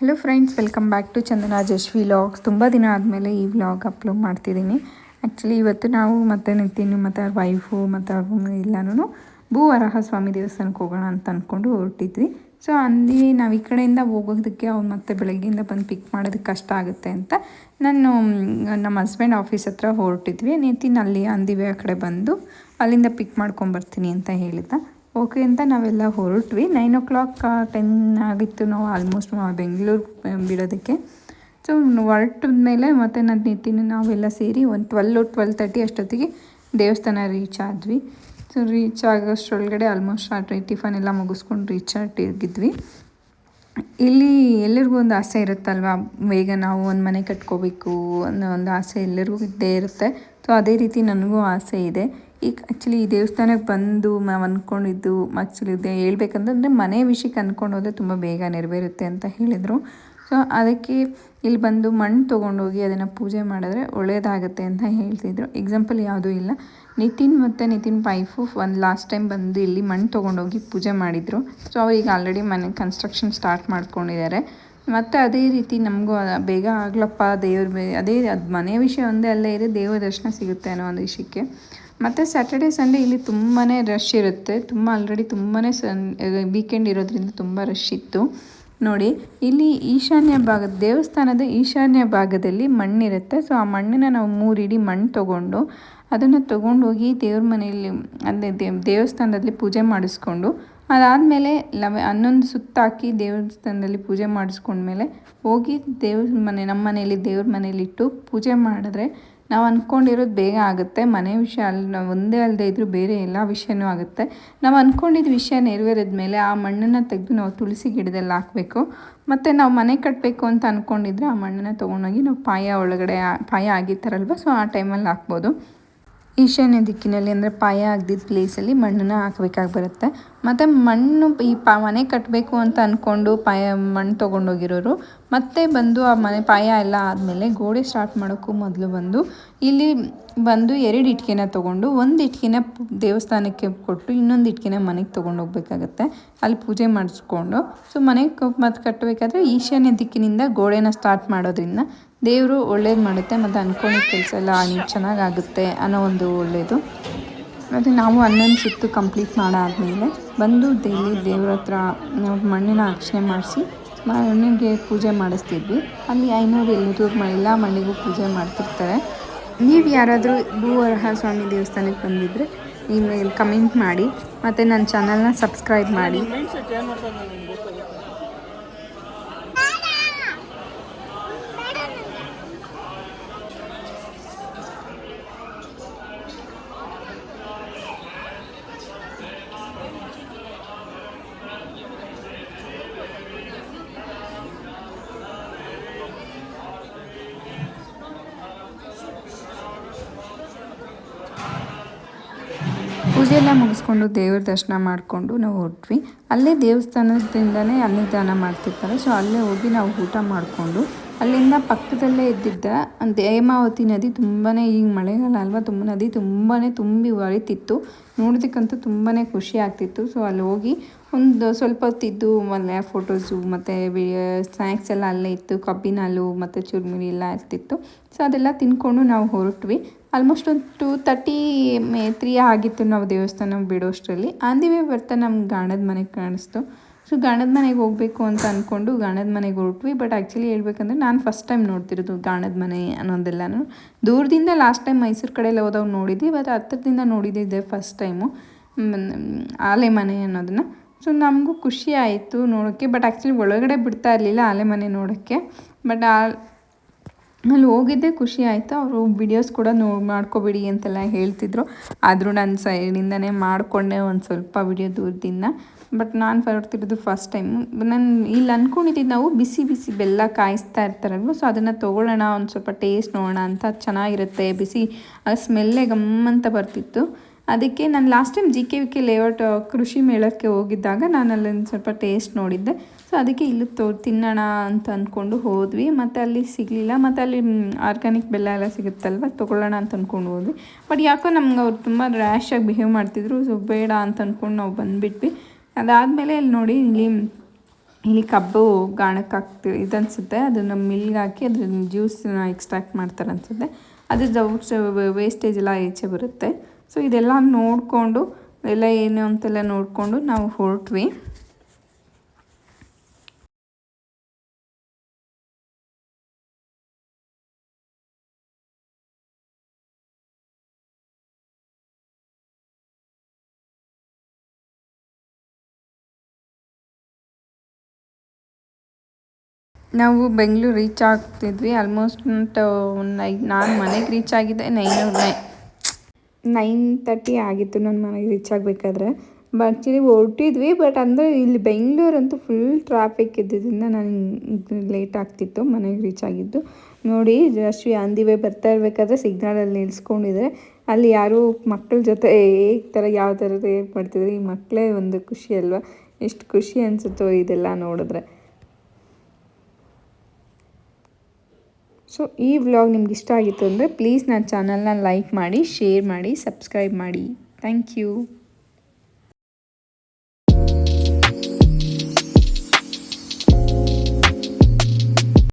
Hello friends, welcome back to Chandana Jashvi vlogs. ತುಂಬ ದಿನ ಆದಮೇಲೆ ಈ ವ್ಲಾಗ್ ಅಪ್ಲೋಡ್ ಮಾಡ್ತಿದ್ದೀನಿ. ಆ್ಯಕ್ಚುಲಿ ಇವತ್ತು ನಾವು ಮತ್ತು ನಿತಿನ್ ಮತ್ತು ಅವ್ರ ವೈಫು ಮತ್ತು ಅವ್ರ ಎಲ್ಲನೂ ಭೂವರಾಹ ಸ್ವಾಮಿ ದೇವಸ್ಥಾನಕ್ಕೆ ಹೋಗೋಣ ಅಂತ ಅಂದ್ಕೊಂಡು ಹೊರಟಿದ್ವಿ. ಸೊ ಅಲ್ಲಿ ನಾವು ಈ ಕಡೆಯಿಂದ ಹೋಗೋದಕ್ಕೆ ಅವ್ರು ಮತ್ತೆ ಬೆಳಗ್ಗೆಯಿಂದ ಬಂದು ಪಿಕ್ ಮಾಡೋದಕ್ಕೆ ಕಷ್ಟ ಆಗುತ್ತೆ ಅಂತ ನಮ್ಮ ಹಸ್ಬೆಂಡ್ ಆಫೀಸ್ ಹತ್ರ ಹೊರಟಿದ್ವಿ. ನಿತಿನ್ ಅಲ್ಲಿ ಅಂದಿವೆ ಆ ಕಡೆ ಬಂದು ಅಲ್ಲಿಂದ ಪಿಕ್ ಮಾಡ್ಕೊಂಬರ್ತೀನಿ ಅಂತ ಹೇಳಿದ್ದ. ಓಕೆ ಅಂತ ನಾವೆಲ್ಲ ಹೊರಟ್ವಿ. 9 o'clock 10 ಆಗಿತ್ತು. ನಾವು ಆಲ್ಮೋಸ್ಟ್ ಬೆಂಗಳೂರು ಬಿಡೋದಕ್ಕೆ. ಸೊ ಹೊರಟ ಮೇಲೆ ಮತ್ತು ನನ್ನ ನಿತಿನ್ ನಾವೆಲ್ಲ ಸೇರಿ ಒಂದು 12-12:30 ಅಷ್ಟೊತ್ತಿಗೆ ದೇವಸ್ಥಾನ ರೀಚ್ ಆದ್ವಿ. ಸೊ ರೀಚ್ ಆಗೋಷ್ಟರೊಳಗಡೆ ಆಲ್ಮೋಸ್ಟ್ ಟಿಫನ್ ಎಲ್ಲ ಮುಗಿಸ್ಕೊಂಡು ರೀಚ್ ಆಗಿದ್ವಿ. ಇಲ್ಲಿ ಎಲ್ಲರಿಗೂ ಒಂದು ಆಸೆ ಇರುತ್ತಲ್ವ, ಬೇಗ ನಾವು ಒಂದು ಮನೆ ಕಟ್ಕೋಬೇಕು ಅನ್ನೋ ಒಂದು ಆಸೆ ಎಲ್ಲರಿಗೂ ಇದ್ದೇ ಇರುತ್ತೆ. ಸೊ ಅದೇ ರೀತಿ ನನಗೂ ಆಸೆ ಇದೆ. ಈಗ ಆ್ಯಕ್ಚುಲಿ ಈ ದೇವಸ್ಥಾನಕ್ಕೆ ಬಂದು ನಾವು ಅಂದ್ಕೊಂಡಿದ್ದು ಆ್ಯಕ್ಚುಲಿ ಹೇಳ್ಬೇಕಂತಂದರೆ ಮನೆ ವಿಷಯಕ್ಕೆ ಅಂದ್ಕೊಂಡು ಹೋದರೆ ತುಂಬ ಬೇಗ ನೆರವೇರುತ್ತೆ ಅಂತ ಹೇಳಿದರು. ಸೊ ಅದಕ್ಕೆ ಇಲ್ಲಿ ಬಂದು ಮಣ್ಣು ತೊಗೊಂಡೋಗಿ ಅದನ್ನು ಪೂಜೆ ಮಾಡಿದ್ರೆ ಒಳ್ಳೆಯದಾಗುತ್ತೆ ಅಂತ ಹೇಳ್ತಿದ್ರು. ಎಕ್ಸಾಂಪಲ್ ಯಾವುದೂ ಇಲ್ಲ. ನಿತಿನ್ ಮತ್ತು ನಿತಿನ್ ವೈಫು ಒಂದು ಲಾಸ್ಟ್ ಟೈಮ್ ಬಂದು ಇಲ್ಲಿ ಮಣ್ಣು ತೊಗೊಂಡೋಗಿ ಪೂಜೆ ಮಾಡಿದರು. ಸೊ ಈಗ ಆಲ್ರೆಡಿ ಮನೆ ಕನ್ಸ್ಟ್ರಕ್ಷನ್ ಸ್ಟಾರ್ಟ್ ಮಾಡ್ಕೊಂಡಿದ್ದಾರೆ. ಮತ್ತು ಅದೇ ರೀತಿ ನಮಗೂ ಬೇಗ ಆಗ್ಲಪ್ಪ ಅದೇ ಅದು ಮನೆ ವಿಷಯ ಒಂದೇ ಅಲ್ಲೇ ಇದೆ, ದೇವರ ದರ್ಶನ ಸಿಗುತ್ತೆ ಅನ್ನೋ ಒಂದು ವಿಷಯಕ್ಕೆ. ಮತ್ತು ಸ್ಯಾಟರ್ಡೆ ಸಂಡೇ ಇಲ್ಲಿ ತುಂಬಾ ರಶ್ ಇರುತ್ತೆ. ಆಲ್ರೆಡಿ ತುಂಬಾ ವೀಕೆಂಡ್ ಇರೋದ್ರಿಂದ ತುಂಬ ರಶ್ ಇತ್ತು. ನೋಡಿ, ಇಲ್ಲಿ ದೇವಸ್ಥಾನದ ಈಶಾನ್ಯ ಭಾಗದಲ್ಲಿ ಮಣ್ಣಿರುತ್ತೆ. ಸೊ ಆ ಮಣ್ಣನ್ನು ನಾವು 3 ಇಡಿ ಮಣ್ಣು ತೊಗೊಂಡು ಅದನ್ನು ತೊಗೊಂಡೋಗಿ ದೇವ್ರ ಮನೆಯಲ್ಲಿ ದೇವಸ್ಥಾನದಲ್ಲಿ ಪೂಜೆ ಮಾಡಿಸ್ಕೊಂಡು ಅದಾದಮೇಲೆ 11 ಸುತ್ತಾಕಿ ದೇವಸ್ಥಾನದಲ್ಲಿ ಪೂಜೆ ಮಾಡಿಸ್ಕೊಂಡ್ಮೇಲೆ ಹೋಗಿ ನಮ್ಮ ಮನೆಯಲ್ಲಿ ದೇವ್ರ ಮನೇಲಿಟ್ಟು ಪೂಜೆ ಮಾಡಿದ್ರೆ ನಾವು ಅಂದ್ಕೊಂಡಿರೋದು ಬೇಗ ಆಗುತ್ತೆ. ಮನೆ ವಿಷಯ ಒಂದೇ ಅಲ್ಲದೆ ಇದ್ದರೂ ಬೇರೆ ಎಲ್ಲ ವಿಷಯನೂ ಆಗುತ್ತೆ. ನಾವು ಅಂದ್ಕೊಂಡಿದ್ದ ವಿಷಯ ನೆರವೇರಿದ ಮೇಲೆ ಆ ಮಣ್ಣನ್ನು ತೆಗೆದು ನಾವು ತುಳಸಿ ಗಿಡದಲ್ಲಿ ಹಾಕಬೇಕು. ಮತ್ತು ನಾವು ಮನೆ ಕಟ್ಟಬೇಕು ಅಂತ ಅಂದ್ಕೊಂಡಿದ್ರೆ ಆ ಮಣ್ಣನ್ನು ತೊಗೊಂಡೋಗಿ ನಾವು ಪಾಯ ಆಗಿರ್ತಾರಲ್ವ, ಸೊ ಆ ಟೈಮಲ್ಲಿ ಹಾಕ್ಬೋದು. ಈಶಾನ್ಯ ದಿಕ್ಕಿನಲ್ಲಿ ಅಂದರೆ ಪಾಯ ಆಗದಿದ್ದ ಪ್ಲೇಸಲ್ಲಿ ಮಣ್ಣನ್ನು ಹಾಕಬೇಕಾಗಿ ಬರುತ್ತೆ. ಮತ್ತು ಮಣ್ಣು ಮನೆ ಕಟ್ಟಬೇಕು ಅಂತ ಅಂದ್ಕೊಂಡು ಮಣ್ಣು ತೊಗೊಂಡೋಗಿರೋರು ಮತ್ತೆ ಬಂದು ಆ ಮನೆ ಪಾಯ ಎಲ್ಲ ಆದಮೇಲೆ ಗೋಡೆ ಸ್ಟಾರ್ಟ್ ಮಾಡೋಕ್ಕೂ ಮೊದಲು ಇಲ್ಲಿ 2 ಇಟ್ಟಿಗೆನ ತೊಗೊಂಡು 1 ಇಟ್ಟಿಗೆನ ದೇವಸ್ಥಾನಕ್ಕೆ ಕೊಟ್ಟು ಇನ್ನೊಂದು ಇಟ್ಟಿಗೆನ ಮನೆಗೆ ತೊಗೊಂಡೋಗ್ಬೇಕಾಗತ್ತೆ. ಅಲ್ಲಿ ಪೂಜೆ ಮಾಡಿಸ್ಕೊಂಡು ಸೊ ಮನೆಗೆ ಮತ್ತು ಕಟ್ಟಬೇಕಾದ್ರೆ ಈಶಾನ್ಯ ದಿಕ್ಕಿನಿಂದ ಗೋಡೆನ ಸ್ಟಾರ್ಟ್ ಮಾಡೋದ್ರಿಂದ ದೇವರು ಒಳ್ಳೇದು ಮಾಡುತ್ತೆ ಮತ್ತು ಅಂದ್ಕೊಂಡಿದ್ದ ಕೆಲಸ ಎಲ್ಲ ಚೆನ್ನಾಗಾಗುತ್ತೆ ಅನ್ನೋ ಒಂದು ಒಳ್ಳೆಯದು. ಮತ್ತು ನಾವು 11 ಸುತ್ತು ಕಂಪ್ಲೀಟ್ ಮಾಡಾದಮೇಲೆ ಬಂದು ದೇವ್ರ ಹತ್ರ ಮಣ್ಣಿನ ಅರ್ಚನೆ ಮಾಡಿಸಿ ಮಣ್ಣಿಗೆ ಪೂಜೆ ಮಾಡಿಸ್ತಿದ್ವಿ. ಅಲ್ಲಿ 500-700 ಎಲ್ಲ ಮಣ್ಣಿಗೂ ಪೂಜೆ ಮಾಡ್ತಿರ್ತಾರೆ. ನೀವು ಯಾರಾದರೂ ಭೂವರಾಹ ಸ್ವಾಮಿ ದೇವಸ್ಥಾನಕ್ಕೆ ಬಂದಿದ್ದರೆ ಇಮೇಲ್ ಕಮೆಂಟ್ ಮಾಡಿ ಮತ್ತು ನನ್ನ ಚಾನಲ್ನ ಸಬ್ಸ್ಕ್ರೈಬ್ ಮಾಡಿ. ಪೂಜೆ ಎಲ್ಲ ಮುಗಿಸ್ಕೊಂಡು ದೇವ್ರ ದರ್ಶನ ಮಾಡಿಕೊಂಡು ನಾವು ಹೊರಟ್ವಿ. ಅಲ್ಲೇ ದೇವಸ್ಥಾನದಿಂದನೇ ಅನ್ನದಾನ ಮಾಡ್ತಿರ್ತಾರೆ. ಸೊ ಅಲ್ಲೇ ಹೋಗಿ ನಾವು ಊಟ ಮಾಡಿಕೊಂಡು ಅಲ್ಲಿಂದ ಪಕ್ಕದಲ್ಲೇ ಇದ್ದಿದ್ದ ಹೇಮಾವತಿ ನದಿ ಈಗ ಮಳೆಗಾಲ ಅಲ್ವಾ, ನದಿ ತುಂಬಾ ತುಂಬಿ ಹರಿತಿತ್ತು. ನೋಡೋದಕ್ಕಂತೂ ತುಂಬಾ ಖುಷಿ ಆಗ್ತಿತ್ತು. ಸೊ ಅಲ್ಲಿ ಹೋಗಿ ಒಂದು ಸ್ವಲ್ಪ ಹೊತ್ತಿದ್ದು ಆಮೇಲೆ ಫೋಟೋಸು ಮತ್ತು ಸ್ನ್ಯಾಕ್ಸ್ ಎಲ್ಲ ಅಲ್ಲೇ ಇತ್ತು. ಕಬ್ಬಿನ ಹಾಲು ಮತ್ತು ಚುರುಮುರಿ ಎಲ್ಲ ಇರ್ತಿತ್ತು. ಸೊ ಅದೆಲ್ಲ ತಿಂದ್ಕೊಂಡು ನಾವು ಹೊರಟ್ವಿ. ಆಲ್ಮೋಸ್ಟ್ ಒಂದು 2:30 ಆಗಿತ್ತು ನಾವು ದೇವಸ್ಥಾನ ಬಿಡೋಷ್ಟರಲ್ಲಿ. ಆಂದಿವೇ ಬರ್ತಾ ನಮ್ಗೆ ಗಾಣದ ಮನೆಗೆ ಕಾಣಿಸ್ತು. ಸೊ ಗಾಣದ ಮನೆಗೆ ಹೋಗಬೇಕು ಅಂತ ಅಂದ್ಕೊಂಡು ಗಾಣದ ಮನೆಗೆ ಹೊರಟ್ವಿ. ಬಟ್ ಆ್ಯಕ್ಚುಲಿ ಹೇಳ್ಬೇಕಂದ್ರೆ ನಾನು ಫಸ್ಟ್ ಟೈಮ್ ನೋಡ್ತಿರೋದು ಗಾಣದ ಮನೆ ಅನ್ನೋದೆಲ್ಲನೂ. ದೂರದಿಂದ ಲಾಸ್ಟ್ ಟೈಮ್ ಮೈಸೂರು ಕಡೆಯೆಲ್ಲ ಹೋದಾಗ ನೋಡಿದ್ವಿ, ಬಟ್ ಹತ್ತಿರದಿಂದ ನೋಡಿದ್ದೆ ಫಸ್ಟ್ ಟೈಮು ಆಲೆ ಮನೆ ಅನ್ನೋದನ್ನು. ಸೊ ನಮಗೂ ಖುಷಿ ಆಯಿತು ನೋಡೋಕ್ಕೆ. ಬಟ್ ಆ್ಯಕ್ಚುಲಿ ಒಳಗಡೆ ಬಿಡ್ತಾ ಇರಲಿಲ್ಲ ಆಲೆ ಮನೆ ನೋಡೋಕ್ಕೆ. ಬಟ್ ಅಲ್ಲಿ ಹೋಗಿದ್ದೆ ಖುಷಿ ಆಯಿತು. ಅವರು ವಿಡಿಯೋಸ್ ಕೂಡ ಮಾಡ್ಕೊಬಿಡಿ ಅಂತೆಲ್ಲ ಹೇಳ್ತಿದ್ರು. ಆದರೂ ನನ್ನ ಸೈಡಿಂದನೇ ಮಾಡಿಕೊಂಡೆ ಒಂದು ಸ್ವಲ್ಪ ವಿಡಿಯೋ ದೂರದಿಂದ. ಬಟ್ ನಾನು ಹೊರಡ್ತಿರೋದು ಫಸ್ಟ್ ಟೈಮು. ನಾನು ಇಲ್ಲಿ ಅಂದ್ಕೊಂಡಿದ್ದು ನಾವು ಬಿಸಿ ಬೆಲ್ಲ ಕಾಯಿಸ್ತಾ ಇರ್ತಾರಲ್ವ, ಸೊ ಅದನ್ನು ತೊಗೊಳ್ಳೋಣ, ಒಂದು ಸ್ವಲ್ಪ ಟೇಸ್ಟ್ ನೋಡೋಣ ಅಂತ. ಚೆನ್ನಾಗಿರುತ್ತೆ ಬಿಸಿ, ಆ ಸ್ಮೆಲ್ಲೇ ಗಮ್ಮಂತ ಬರ್ತಿತ್ತು. ಅದಕ್ಕೆ ನಾನು ಲಾಸ್ಟ್ ಟೈಮ್ JKVK ಲೇಔಟ್ ಕೃಷಿ ಮೇಳಕ್ಕೆ ಹೋಗಿದ್ದಾಗ ನಾನು ಅಲ್ಲೊಂದು ಸ್ವಲ್ಪ ಟೇಸ್ಟ್ ನೋಡಿದ್ದೆ. ಸೊ ಅದಕ್ಕೆ ಇಲ್ಲಿ ತಿನ್ನೋಣ ಅಂತ ಅಂದ್ಕೊಂಡು ಹೋದ್ವಿ. ಮತ್ತು ಅಲ್ಲಿ ಸಿಗಲಿಲ್ಲ. ಮತ್ತು ಅಲ್ಲಿ ಆರ್ಗ್ಯಾನಿಕ್ ಬೆಲ್ಲ ಎಲ್ಲ ಸಿಗುತ್ತಲ್ವ, ತೊಗೊಳ್ಳೋಣ ಅಂತ ಅಂದ್ಕೊಂಡು ಹೋದ್ವಿ. ಬಟ್ ಯಾಕೋ ನಮ್ಗೆ ಅವ್ರು ತುಂಬ ರ್ಯಾಶಾಗಿ ಬಿಹೇವ್ ಮಾಡ್ತಿದ್ರು. ಸೊ ಬೇಡ ಅಂತ ಅಂದ್ಕೊಂಡು ನಾವು ಬಂದುಬಿಟ್ವಿ. ಅದಾದಮೇಲೆ ಅಲ್ಲಿ ನೋಡಿ ಇಲ್ಲಿ ಇಲ್ಲಿ ಕಬ್ಬು ಗಾಣಕ್ಕೆ ಹಾಕ್ತೀವಿ ಇದನ್ಸುತ್ತೆ, ಅದನ್ನು ಮಿಲ್ಗೆ ಹಾಕಿ ಅದ್ರ ಜ್ಯೂಸನ್ನ ಎಕ್ಸ್ಟ್ರಾಕ್ಟ್ ಮಾಡ್ತಾರೆ ಅನಿಸುತ್ತೆ. ಅದ್ರ ವೇಸ್ಟೇಜ್ ಎಲ್ಲ ಈಚೆ ಬರುತ್ತೆ. ಸೊ ಇದೆಲ್ಲ ನೋಡಿಕೊಂಡು ಎಲ್ಲ ಏನು ಅಂತೆಲ್ಲ ನೋಡಿಕೊಂಡು ನಾವು ಹೊರಟ್ವಿ. ನಾವು ಬೆಂಗಳೂರು ರೀಚ್ ಆಗ್ತಿದ್ವಿ. ಆಲ್ಮೋಸ್ಟ್ ನಾನು ಮನೆಗೆ ರೀಚ್ ಆಗಿದ್ದೆ 9:30 ಆಗಿತ್ತು ನಾನು ಮನೆಗೆ ರೀಚ್ ಆಗಬೇಕಾದ್ರೆ. ಆ್ಯಕ್ಚುಲಿ ಹೊರಟಿದ್ವಿ, ಬಟ್ ಅಂದರೆ ಇಲ್ಲಿ ಬೆಂಗಳೂರಂತೂ ಫುಲ್ ಟ್ರಾಫಿಕ್ ಇದ್ದಿದ್ದರಿಂದ ನಾನು ಲೇಟ್ ಆಗ್ತಿತ್ತು ಮನೆಗೆ ರೀಚ್ ಆಗಿದ್ದು. ನೋಡಿ ಅಶ್ವಿ ಆನ್ ದಿ ವೇ ಬರ್ತಾ ಇರಬೇಕಾದ್ರೆ ಸಿಗ್ನಲಲ್ಲಿ ನಿಲ್ಸ್ಕೊಂಡಿದ್ರೆ ಅಲ್ಲಿ ಯಾರೋ ಮಕ್ಕಳ ಜೊತೆ ಈ ಥರ ಯಾವ ಥರ ರೇಟ್ ಮಾಡ್ತಿದ್ರು. ಈ ಮಕ್ಕಳೇ ಒಂದು ಖುಷಿ ಅಲ್ವಾ, ಎಷ್ಟು ಖುಷಿ ಅನಿಸುತ್ತೋ ಇದೆಲ್ಲ ನೋಡಿದ್ರೆ. ಸೊ ಈ ವ್ಲಾಗ್ ನಿಮ್ಗೆ ಇಷ್ಟ ಆಗಿತ್ತು ಅಂದರೆ ಪ್ಲೀಸ್ ನನ್ನ ಚಾನಲ್ನ ಲೈಕ್ ಮಾಡಿ, ಶೇರ್ ಮಾಡಿ, ಸಬ್ಸ್ಕ್ರೈಬ್ ಮಾಡಿ. Thank you.